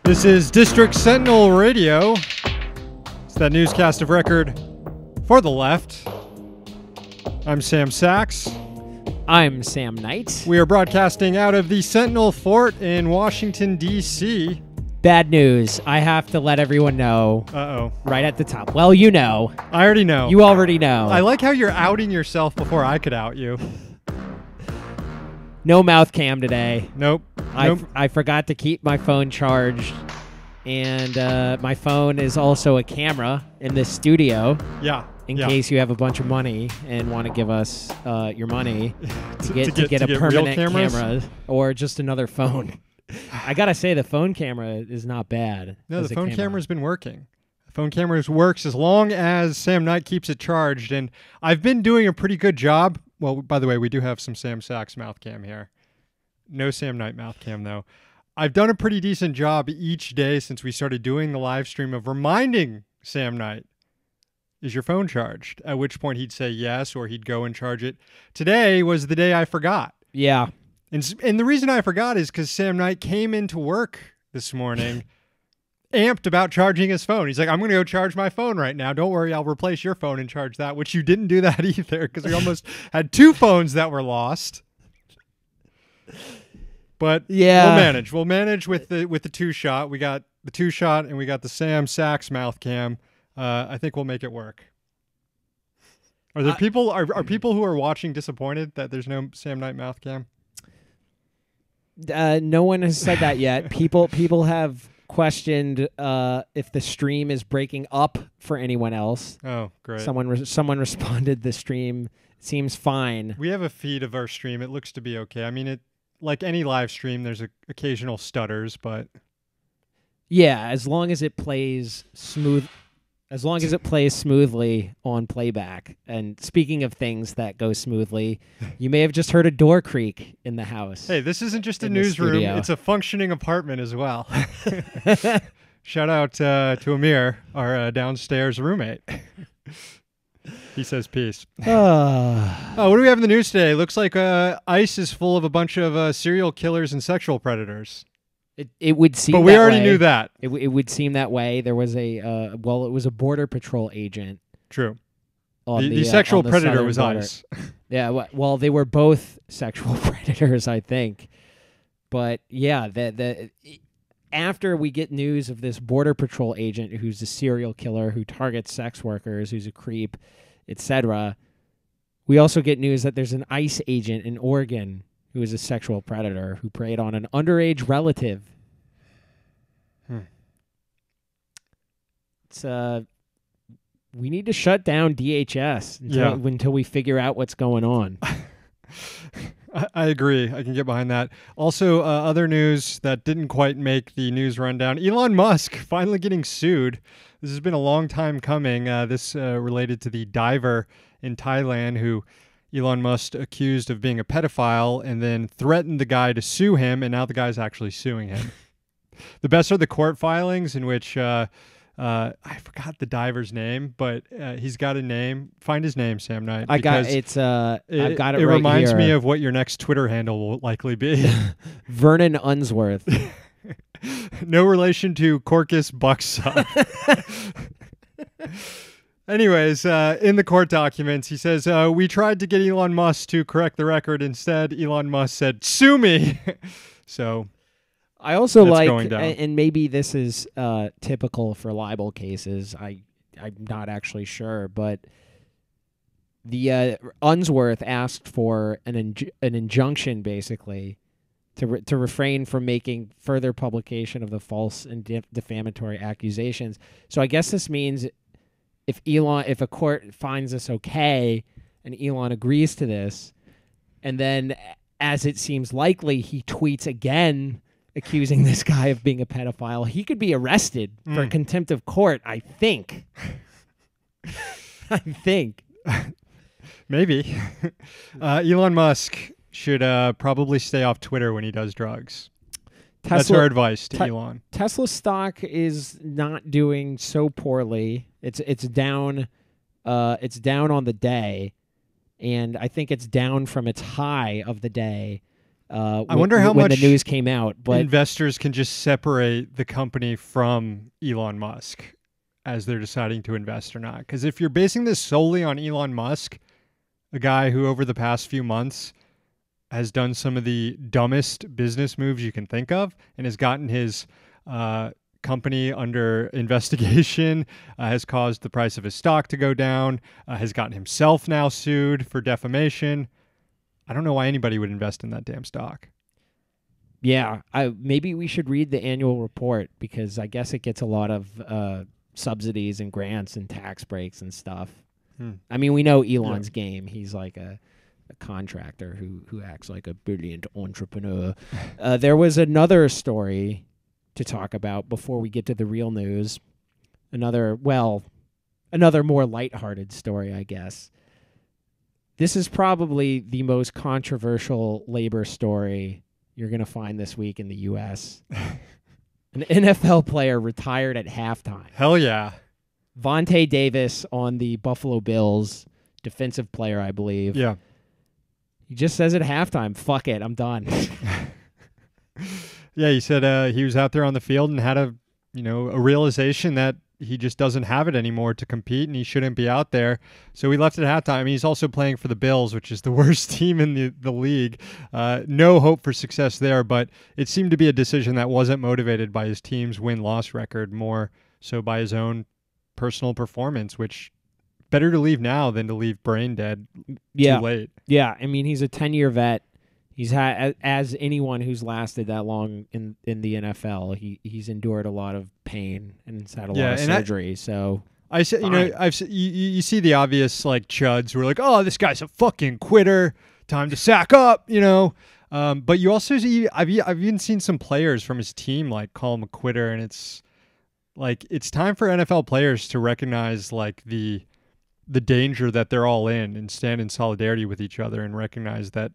This is District Sentinel Radio. It's that newscast of record for the left. I'm Sam Sachs. I'm Sam Knight. We are broadcasting out of the Sentinel Fort in Washington, D.C. Bad news. I have to let everyone know. Uh-oh. Right at the top. Well, you know. I already know. You already know. I like how you're outing yourself before I could out you. No mouth cam today. Nope. I forgot to keep my phone charged. And my phone is also a camera in this studio. Yeah. In case you have a bunch of money and want to give us your money to get a permanent camera or just another phone. I gotta say, the phone camera is not bad. No, the phone camera's been working. The phone camera works as long as Sam Knight keeps it charged, and I've been doing a pretty good job. Well, by the way, we do have some Sam Sachs mouth cam here. No Sam Knight mouth cam, though. I've done a pretty decent job each day since we started doing the live stream of reminding Sam Knight, is your phone charged? At which point he'd say yes, or he'd go and charge it. Today was the day I forgot. Yeah. And the reason I forgot is because Sam Knight came into work this morning amped about charging his phone. He's like, I'm going to go charge my phone right now. Don't worry, I'll replace your phone and charge that, which you didn't do that either because we almost had two phones that were lost. But yeah, we'll manage with the two-shot. We got the two-shot and we got the Sam Sachs mouth cam. I think we'll make it work. Are there people are people who are watching disappointed that there's no Sam Knight mouth cam? No one has said that yet. People have questioned if the stream is breaking up for anyone else. Oh, great. Someone responded the stream seems fine. We have a feed of our stream. It looks to be okay. I mean, it like any live stream, there's occasional stutters, but yeah, as long as it plays smooth. As long as it plays smoothly on playback. And speaking of things that go smoothly, you may have just heard a door creak in the house. Hey, this isn't just a newsroom. It's a functioning apartment as well. Shout out to Amir, our downstairs roommate. He says peace. Oh, what do we have in the news today? Looks like ICE is full of a bunch of serial killers and sexual predators. It would seem, but we already knew that. It would seem that way. There was it was a border patrol agent. True. The sexual predator was ICE. Yeah. Well, they were both sexual predators, I think. But yeah, after we get news of this border patrol agent who's a serial killer who targets sex workers, who's a creep, etc., we also get news that there's an ICE agent in Oregon who is a sexual predator who preyed on an underage relative. It's we need to shut down DHS until we figure out what's going on. I agree. I can get behind that. Also, other news that didn't quite make the news rundown. Elon Musk finally getting sued. This has been a long time coming. This related to the diver in Thailand who Elon Musk accused of being a pedophile and then threatened the guy to sue him, and now the guy's actually suing him. The best are the court filings in which I forgot the diver's name, but he's got a name. Find his name, Sam Knight. I've got it It right reminds here. me of what your next Twitter handle will likely be. Vernon Unsworth. No relation to Corcus Bucksuck. Anyways, in the court documents, he says, we tried to get Elon Musk to correct the record. Instead, Elon Musk said, sue me. So I also that's like, and maybe this is typical for libel cases. I'm not actually sure, but the Unsworth asked for an injunction, basically, to refrain from making further publication of the false and defamatory accusations. So I guess this means if a court finds this okay and Elon agrees to this, and then as it seems likely, he tweets again accusing this guy of being a pedophile, he could be arrested for contempt of court, I think. I think. Maybe. Elon Musk should probably stay off Twitter when he does drugs. That's our advice to Elon. Tesla stock is not doing so poorly. It's down. It's down on the day, and I think it's down from its high of the day. I wonder how when much the news came out. But investors can just separate the company from Elon Musk as they're deciding to invest or not. Because if you're basing this solely on Elon Musk, a guy who over the past few months has done some of the dumbest business moves you can think of and has gotten his company under investigation, has caused the price of his stock to go down, has gotten himself now sued for defamation. I don't know why anybody would invest in that damn stock. yeah, maybe we should read the annual report, because I guess it gets a lot of subsidies and grants and tax breaks and stuff. I mean, we know Elon's game. He's like a contractor who acts like a brilliant entrepreneur. There was another story to talk about before we get to the real news. Another more lighthearted story, I guess. This is probably the most controversial labor story you're going to find this week in the U.S. An NFL player retired at halftime. Hell yeah. Vontae Davis on the Buffalo Bills, defensive player, I believe. Yeah. He just says at halftime, fuck it, I'm done. Yeah, he said he was out there on the field and had a realization that he just doesn't have it anymore to compete and he shouldn't be out there. So he left at halftime. I mean, he's also playing for the Bills, which is the worst team in the league. No hope for success there, but it seemed to be a decision that wasn't motivated by his team's win-loss record, more so by his own personal performance, which better to leave now than to leave brain dead too late. Yeah, I mean, he's a 10-year vet. He's had, as anyone who's lasted that long in the NFL, he's endured a lot of pain and he's had a lot of surgery. So I said, you see the obvious like chuds who are like, oh, this guy's a fucking quitter. Time to sack up, But you also see, I've even seen some players from his team like call him a quitter, and it's like it's time for NFL players to recognize like the danger that they're all in and stand in solidarity with each other and recognize that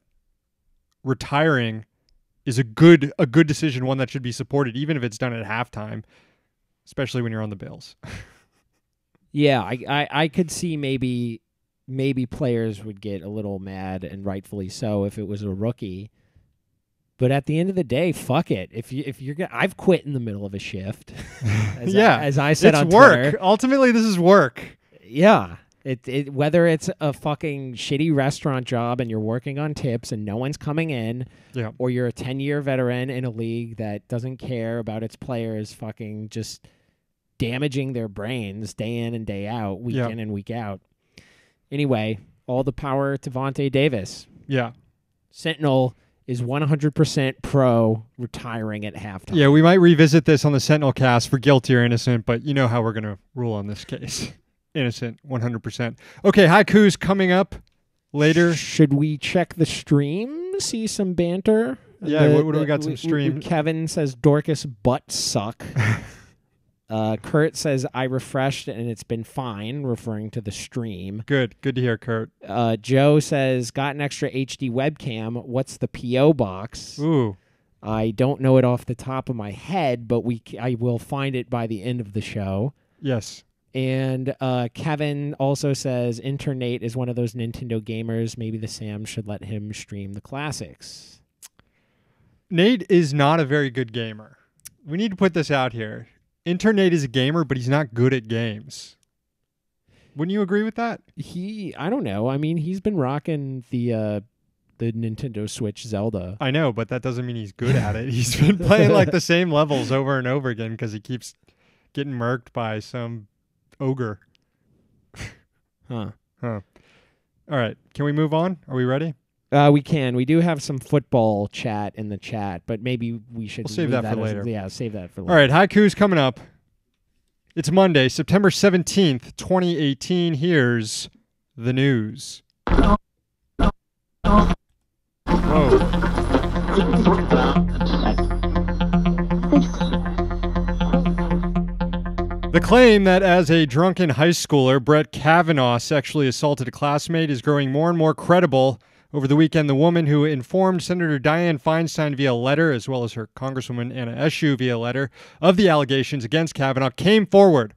retiring is a good decision, one that should be supported, even if it's done at halftime, especially when you're on the Bills. Yeah, I could see maybe players would get a little mad, and rightfully so, if it was a rookie. But at the end of the day, fuck it. If you're gonna, I've quit in the middle of a shift. As I said, it's on work. Twitter. Ultimately, this is work. Yeah. It whether it's a fucking shitty restaurant job and you're working on tips and no one's coming in, or you're a 10-year veteran in a league that doesn't care about its players fucking just damaging their brains day in and day out, week in and week out. Anyway, all the power to Vontae Davis. Yeah. Sentinel is 100% pro retiring at halftime. Yeah, we might revisit this on the Sentinel cast for guilty or innocent, but you know how we're going to rule on this case. Innocent, 100%. Okay, haikus coming up later. Should we check the stream? See some banter? Yeah, what do we got? Some stream. Kevin says Dorcas butt suck. Kurt says I refreshed and it's been fine, referring to the stream. Good to hear, Kurt. Joe says got an extra HD webcam. What's the PO box? Ooh. I don't know it off the top of my head, but I will find it by the end of the show. Yes. And Kevin also says Nate is one of those Nintendo gamers. Maybe the Sam should let him stream the classics. Nate is not a very good gamer. We need to put this out here. Nate is a gamer, but he's not good at games. Wouldn't you agree with that? I don't know. I mean, he's been rocking the Nintendo Switch Zelda. I know, but that doesn't mean he's good at it. He's been playing like the same levels over and over again because he keeps getting murked by some ogre. Huh. All right. Can we move on? Are we ready? We can. We do have some football chat in the chat, but maybe we should save that for later. Yeah, save that for later. All right. Haikus coming up. It's Monday, September 17th, 2018. Here's the news. Whoa. The claim that as a drunken high schooler, Brett Kavanaugh sexually assaulted a classmate is growing more and more credible. Over the weekend, the woman who informed Senator Dianne Feinstein via letter, as well as her Congresswoman Anna Eshoo via letter, of the allegations against Kavanaugh came forward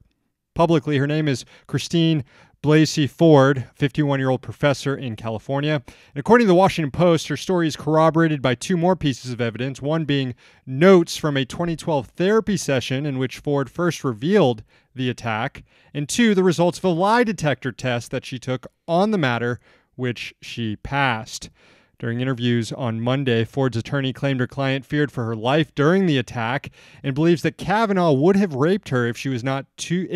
publicly. Her name is Christine Blasey Ford, 51-year-old professor in California. And according to the Washington Post, her story is corroborated by two more pieces of evidence, one being notes from a 2012 therapy session in which Ford first revealed the attack, and two, the results of a lie detector test that she took on the matter, which she passed. During interviews on Monday, Ford's attorney claimed her client feared for her life during the attack and believes that Kavanaugh would have raped her if he was not too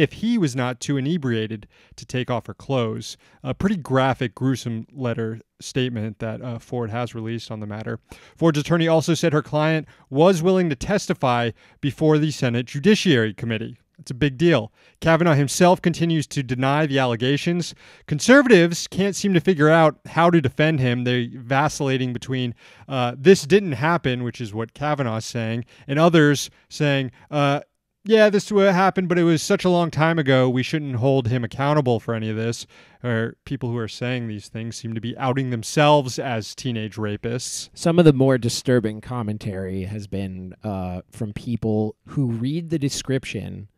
inebriated to take off her clothes. A pretty graphic, gruesome letter statement that Ford has released on the matter. Ford's attorney also said her client was willing to testify before the Senate Judiciary Committee. It's a big deal. Kavanaugh himself continues to deny the allegations. Conservatives can't seem to figure out how to defend him. They're vacillating between this didn't happen, which is what Kavanaugh's saying, and others saying, yeah, this happened, but it was such a long time ago, we shouldn't hold him accountable for any of this. Or people who are saying these things seem to be outing themselves as teenage rapists. Some of the more disturbing commentary has been from people who read the description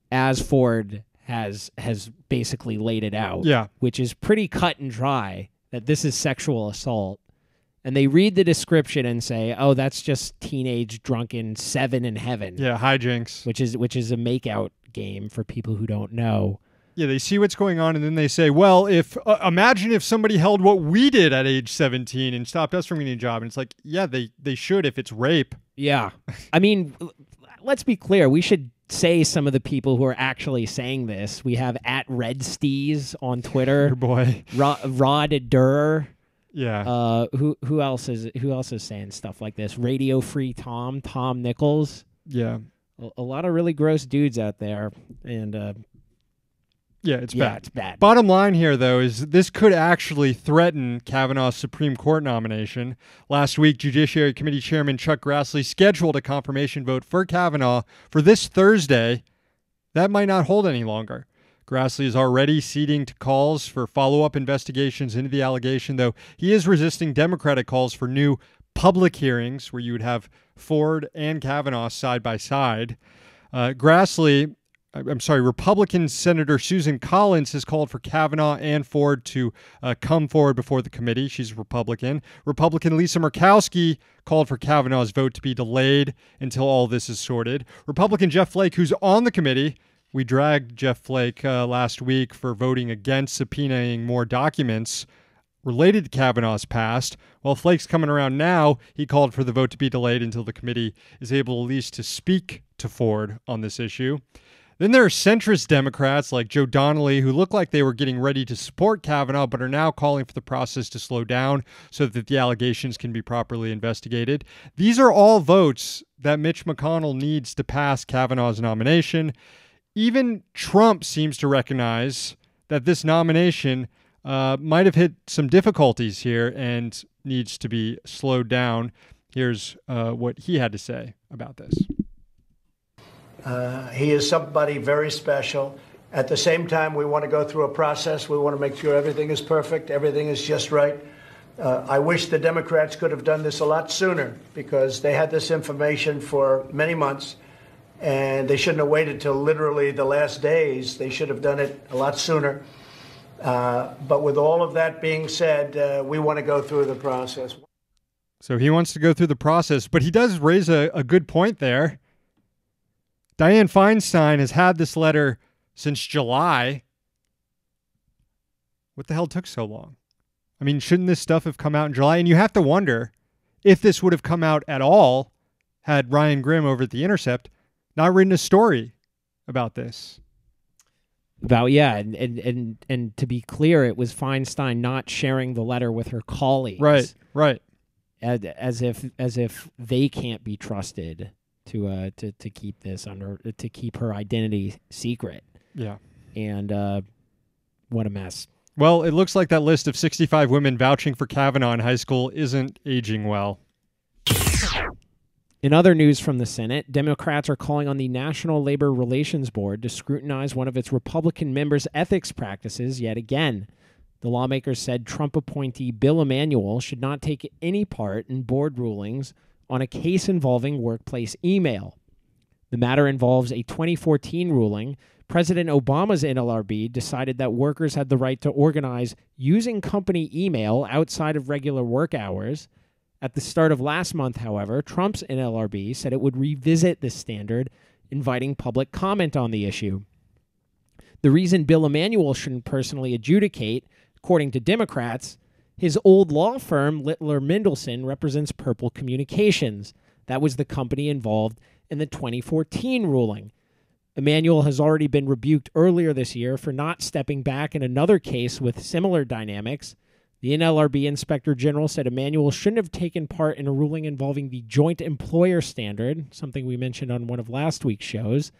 as Ford has basically laid it out, which is pretty cut and dry, that this is sexual assault. And they read the description and say, oh, that's just teenage drunken seven in heaven. Yeah, hijinks. Which is a makeout game for people who don't know. Yeah, they see what's going on, and then they say, well, if imagine if somebody held what we did at age 17 and stopped us from getting a job. And it's like, yeah, they should if it's rape. Yeah. I mean, let's be clear. We should say some of the people who are actually saying this. We have @RedSteez on Twitter. Your boy. Rod Durr. Yeah. Who else is saying stuff like this? Radio Free Tom Nichols. Yeah. A lot of really gross dudes out there, and yeah, it's bad. It's bad. Bottom line here, though, is this could actually threaten Kavanaugh's Supreme Court nomination. Last week, Judiciary Committee Chairman Chuck Grassley scheduled a confirmation vote for Kavanaugh for this Thursday. That might not hold any longer. Grassley is already ceding to calls for follow-up investigations into the allegation, though he is resisting Democratic calls for new public hearings where you would have Ford and Kavanaugh side by side. Republican Senator Susan Collins has called for Kavanaugh and Ford to come forward before the committee. She's Republican. Republican Lisa Murkowski called for Kavanaugh's vote to be delayed until all this is sorted. Republican Jeff Flake, who's on the committee, we dragged Jeff Flake last week for voting against subpoenaing more documents related to Kavanaugh's past. While Flake's coming around now, he called for the vote to be delayed until the committee is able at least to speak to Ford on this issue. Then there are centrist Democrats like Joe Donnelly who look like they were getting ready to support Kavanaugh but are now calling for the process to slow down so that the allegations can be properly investigated. These are all votes that Mitch McConnell needs to pass Kavanaugh's nomination. Even Trump seems to recognize that this nomination might have hit some difficulties here and needs to be slowed down. Here's what he had to say about this. He is somebody very special. At the same time, we want to go through a process. We want to make sure everything is perfect, everything is just right. I wish the Democrats could have done this a lot sooner because they had this information for many months, and they shouldn't have waited till literally the last days. They should have done it a lot sooner. But with all of that being said, we want to go through the process. So he wants to go through the process, but he does raise a good point there. Dianne Feinstein has had this letter since July. What the hell took so long? I mean, shouldn't this stuff have come out in July? And you have to wonder if this would have come out at all had Ryan Grimm over at The Intercept not written a story about this. And to be clear, it was Feinstein not sharing the letter with her colleagues. Right. As if they can't be trusted to keep this to keep her identity secret. Yeah. And what a mess. Well, it looks like that list of 65 women vouching for Kavanaugh in high school isn't aging well. In other news from the Senate, Democrats are calling on the National Labor Relations Board to scrutinize one of its Republican members' ethics practices yet again. The lawmakers said Trump appointee Bill Emanuel should not take any part in board rulings on a case involving workplace email. The matter involves a 2014 ruling. President Obama's NLRB decided that workers had the right to organize using company email outside of regular work hours. At the start of last month, however, Trump's NLRB said it would revisit this standard, inviting public comment on the issue. The reason Bill Emanuel shouldn't personally adjudicate, according to Democrats, his old law firm, Littler Mendelson, represents Purple Communications. That was the company involved in the 2014 ruling. Emanuel has already been rebuked earlier this year for not stepping back in another case with similar dynamics. The NLRB Inspector General said Emanuel shouldn't have taken part in a ruling involving the joint employer standard, something we mentioned on one of last week's shows.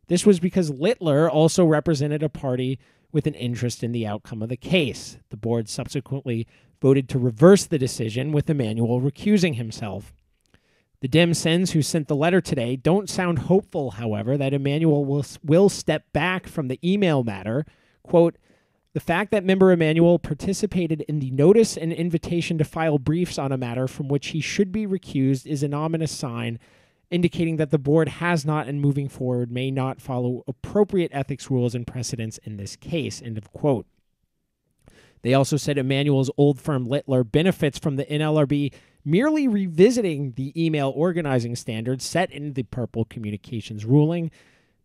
This was because Littler also represented a party with an interest in the outcome of the case. The board subsequently voted to reverse the decision, with Emanuel recusing himself. The Dem Sens who sent the letter today don't sound hopeful, however, that Emanuel will step back from the email matter. Quote, "The fact that member Emanuel participated in the notice and invitation to file briefs on a matter from which he should be recused is an ominous sign, indicating that the board has not and moving forward may not follow appropriate ethics rules and precedents in this case." End of quote. They also said Emanuel's old firm Littler benefits from the NLRB merely revisiting the email organizing standards set in the Purple Communications ruling,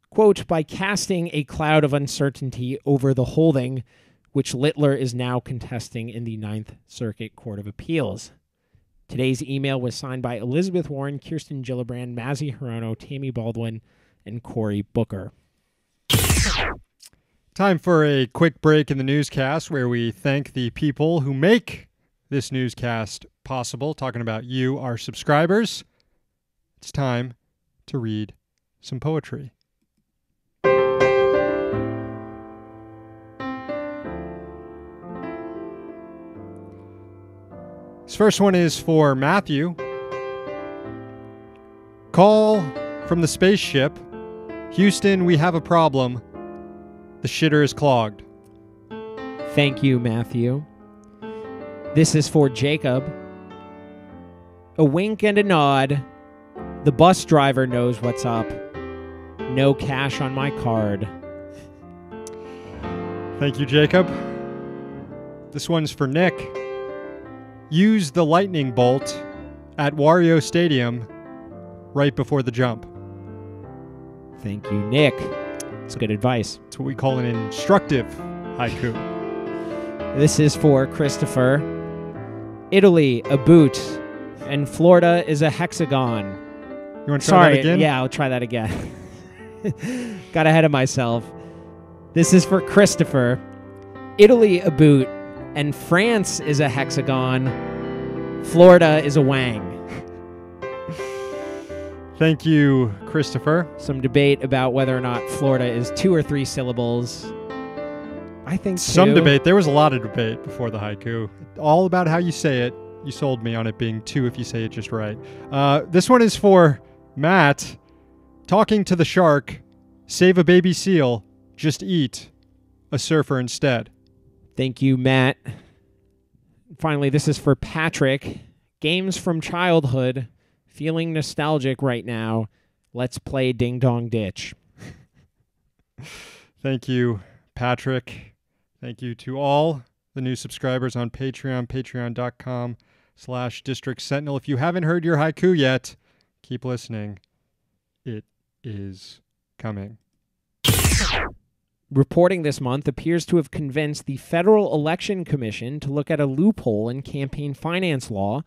quote, "by casting a cloud of uncertainty over the holding, which Littler is now contesting in the Ninth Circuit Court of Appeals." Today's email was signed by Elizabeth Warren, Kirsten Gillibrand, Mazzy Hirono, Tammy Baldwin, and Cory Booker. Time for a quick break in the newscast where we thank the people who make this newscast possible, talking about you, our subscribers. It's time to read some poetry. This first one is for Matthew. Call from the spaceship. Houston, we have a problem. The shitter is clogged. Thank you, Matthew. This is for Jacob. A wink and a nod. The bus driver knows what's up. No cash on my card. Thank you, Jacob. This one's for Nick. Use the lightning bolt at Wario Stadium right before the jump. Thank you, Nick. It's good advice. It's what we call an instructive haiku. This is for Christopher. Italy, a boot, and Florida is a hexagon. You want to try that again? Yeah, I'll try that again. Got ahead of myself. This is for Christopher. Italy, a boot, and France is a hexagon. Florida is a wang. Thank you, Christopher. Some debate about whether or not Florida is 2 or 3 syllables. I think some 2. debate. There was a lot of debate before the haiku. All about how you say it. You sold me on it being 2 if you say it just right. This one is for Matt. Talking to the shark. Save a baby seal. Just eat a surfer instead. Thank you, Matt. Finally, this is for Patrick. Games from childhood. Feeling nostalgic right now. Let's play Ding Dong Ditch. Thank you, Patrick. Thank you to all the new subscribers on Patreon, patreon.com/District Sentinel. If you haven't heard your haiku yet, keep listening. It is coming. Reporting this month appears to have convinced the Federal Election Commission to look at a loophole in campaign finance law.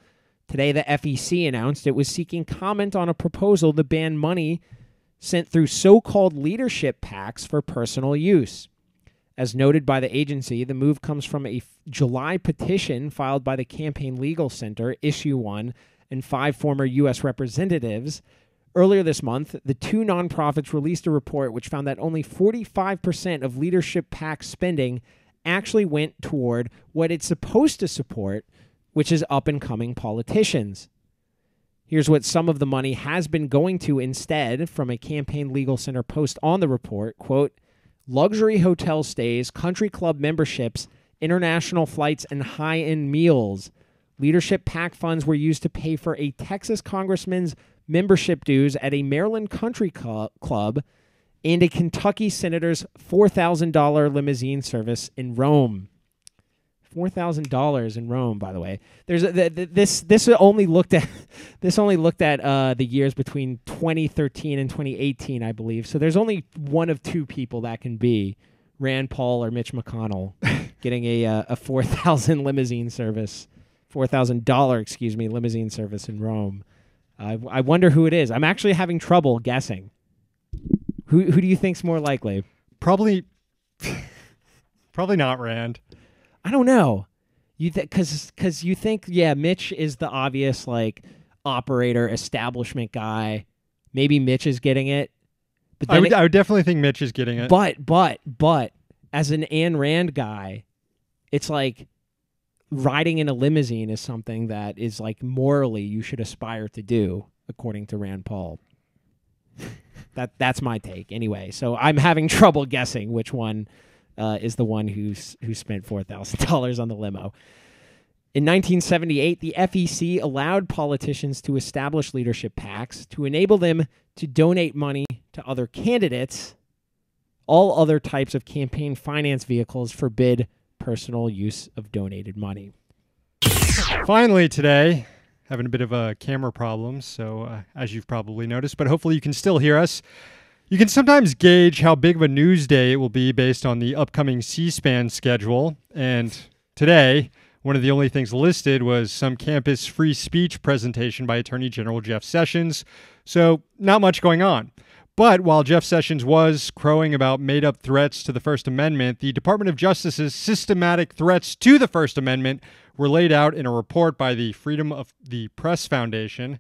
Today, the FEC announced it was seeking comment on a proposal to ban money sent through so-called leadership PACs for personal use. As noted by the agency, the move comes from a July petition filed by the Campaign Legal Center, Issue 1, and 5 former U.S. representatives. Earlier this month, the 2 nonprofits released a report which found that only 45% of leadership PAC spending actually went toward what it's supposed to support, which is up-and-coming politicians. Here's what some of the money has been going to instead from a Campaign Legal Center post on the report. Quote, luxury hotel stays, country club memberships, international flights, and high-end meals. Leadership PAC funds were used to pay for a Texas congressman's membership dues at a Maryland country club and a Kentucky senator's $4,000 limousine service in Rome. $4,000 in Rome, by the way. There's this only looked at the years between 2013 and 2018, I believe. So there's only one of two people that can be Rand Paul or Mitch McConnell getting a $4,000 limousine service. $4,000, limousine service in Rome. I wonder who it is. I'm actually having trouble guessing. Who do you think's more likely? Probably not Rand. I don't know. Because you think, Mitch is the obvious operator, establishment guy. Maybe Mitch is getting it. But I would definitely think Mitch is getting it. But as an Ayn Rand guy, it's like riding in a limousine is something that is morally you should aspire to do, according to Rand Paul. That's my take anyway. So I'm having trouble guessing which one is the one who spent $4,000 on the limo. In 1978, the FEC allowed politicians to establish leadership PACs to enable them to donate money to other candidates. All other types of campaign finance vehicles forbid personal use of donated money. Finally today, having a bit of camera problems, so as you've probably noticed, but hopefully you can still hear us. You can sometimes gauge how big of a news day it will be based on the upcoming C-SPAN schedule, and today, one of the only things listed was some campus free speech presentation by Attorney General Jeff Sessions, so not much going on. But while Jeff Sessions was crowing about made-up threats to the First Amendment, the Department of Justice's systematic threats to the First Amendment were laid out in a report by the Freedom of the Press Foundation.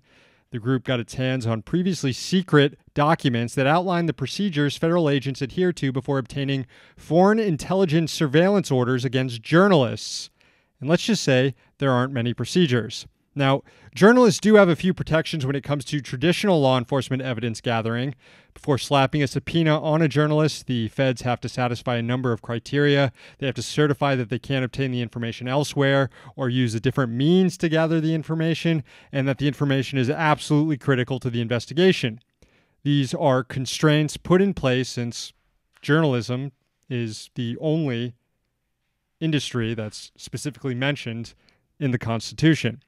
The group got its hands on previously secret documents that outline the procedures federal agents adhere to before obtaining foreign intelligence surveillance orders against journalists. And let's just say there aren't many procedures. Now, journalists do have a few protections when it comes to traditional law enforcement evidence gathering. Before slapping a subpoena on a journalist, the feds have to satisfy a number of criteria. They have to certify that they can't obtain the information elsewhere or use a different means to gather the information, and that the information is absolutely critical to the investigation. These are constraints put in place since journalism is the only industry that's specifically mentioned in the Constitution.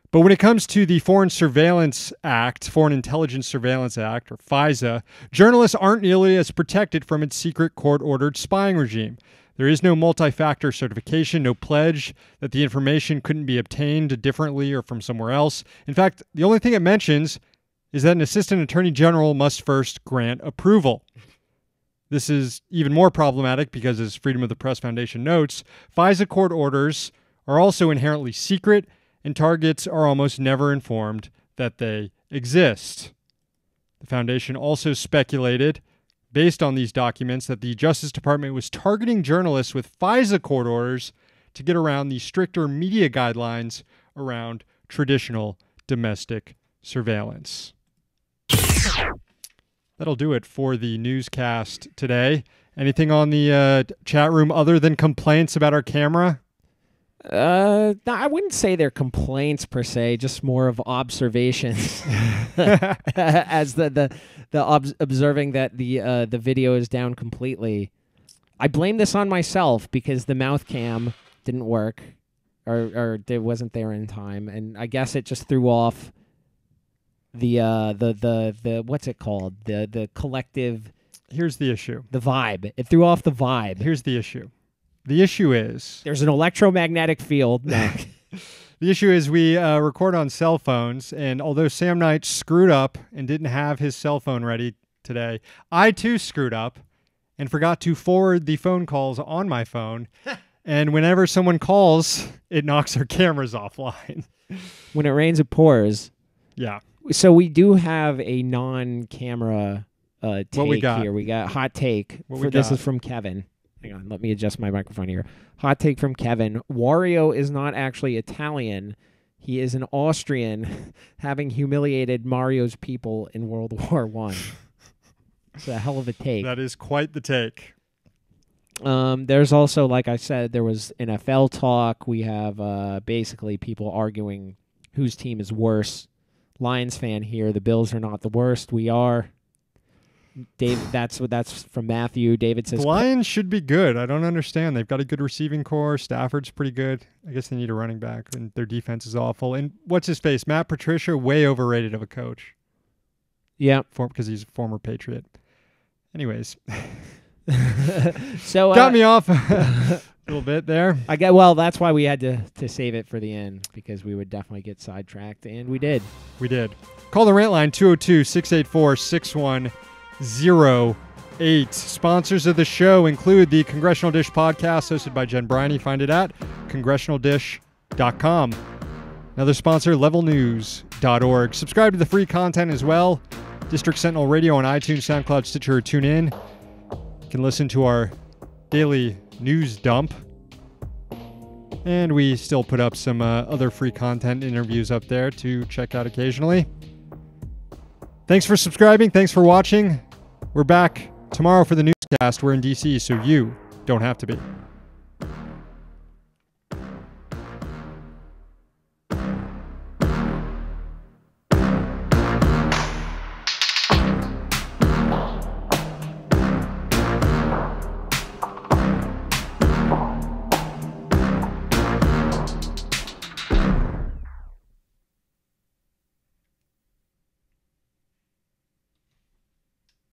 But when it comes to the Foreign Surveillance Act, Foreign Intelligence Surveillance Act, or FISA, journalists aren't nearly as protected from its secret court-ordered spying regime. There is no multi-factor certification, no pledge that the information couldn't be obtained differently or from somewhere else. In fact, the only thing it mentions is that an assistant attorney general must first grant approval. This is even more problematic because, as Freedom of the Press Foundation notes, FISA court orders are also inherently secret, and targets are almost never informed that they exist. The foundation also speculated, based on these documents, that the Justice Department was targeting journalists with FISA court orders to get around the stricter media guidelines around traditional domestic surveillance. That'll do it for the newscast today. Anything on the chat room other than complaints about our camera? No, I wouldn't say they're complaints per se, just more of observations. As observing that the video is down completely. I blame this on myself because the mouth cam didn't work, or it wasn't there in time, and I guess it just threw off the what's it called, the collective. Here's the issue. The vibe. It threw off the vibe. Here's the issue. The issue is... There's an electromagnetic field. No. The issue is we record on cell phones, and although Sam Knight screwed up and didn't have his cell phone ready today, I too screwed up and forgot to forward the phone calls on my phone. And whenever someone calls, it knocks our cameras offline. When it rains, it pours. Yeah. So we do have a non-camera take what we got? Here. We got hot take. What This is from Kevin. Hang on, let me adjust my microphone here. Hot take from Kevin. Wario is not actually Italian. He is an Austrian, having humiliated Mario's people in World War I. It's a hell of a take. That is quite the take. There's also, like I said, there was NFL talk. We have basically people arguing whose team is worse. Lions fan here. The Bills are not the worst. We are. Dave, that's from Matthew. David says The Lions should be good. I don't understand. They've got a good receiving core. Stafford's pretty good. I guess they need a running back, and their defense is awful. And what's his face? Matt Patricia, way overrated of a coach. Yeah, because he's a former Patriot. Anyways, so got me off a little bit there. Well, that's why we had to save it for the end, because we would definitely get sidetracked, and we did. We did. Call the rant line 202-684-6108. Sponsors of the show include the Congressional Dish podcast hosted by Jen Briney. Find it at congressionaldish.com. Another sponsor, levelnews.org. Subscribe to the free content as well. District Sentinel Radio on iTunes, SoundCloud, Stitcher, or TuneIn. You can listen to our daily news dump. And we still put up some other free content interviews up there to check out occasionally. Thanks for subscribing. Thanks for watching. We're back tomorrow for the newscast. We're in D.C., so you don't have to be.